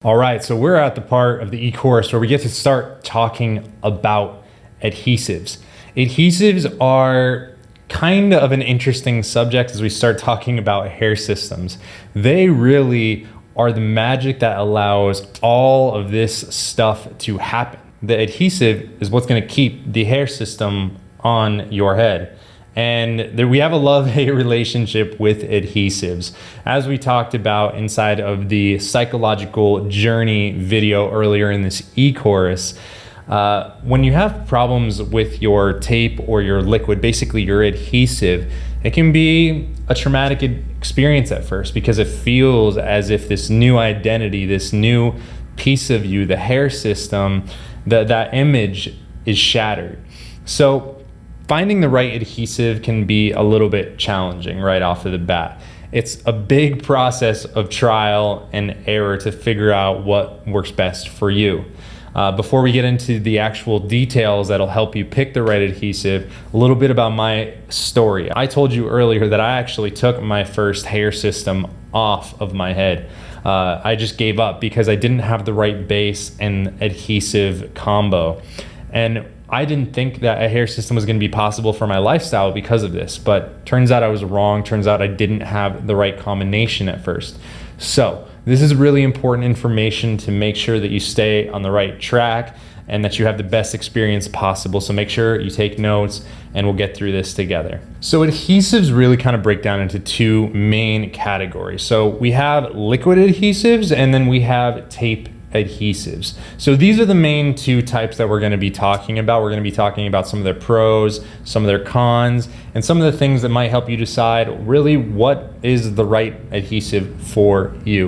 All right, so we're at the part of the e-course where we get to start talking about adhesives. Adhesives are kind of an interesting subject as we start talking about hair systems. They really are the magic that allows all of this stuff to happen. The adhesive is what's going to keep the hair system on your head. And we have a love-hate relationship with adhesives. As we talked about inside of the psychological journey video earlier in this e-course, when you have problems with your tape or your liquid, basically your adhesive, it can be a traumatic experience at first because it feels as if this new identity, this new piece of you, the hair system, that image is shattered. So finding the right adhesive can be a little bit challenging right off of the bat. It's a big process of trial and error to figure out what works best for you. Before we get into the actual details that'll help you pick the right adhesive, a little bit about my story. I told you earlier that I actually took my first hair system off of my head. I just gave up because I didn't have the right base and adhesive combo. And I didn't think that a hair system was going to be possible for my lifestyle because of this, but turns out I was wrong. Turns out I didn't have the right combination at first. So this is really important information to make sure that you stay on the right track and that you have the best experience possible. So make sure you take notes and we'll get through this together. So adhesives really kind of break down into two main categories. So we have liquid adhesives and then we have tape adhesives. So these are the main two types that we're going to be talking about. We're going to be talking about some of their pros, some of their cons, and some of the things that might help you decide really what is the right adhesive for you.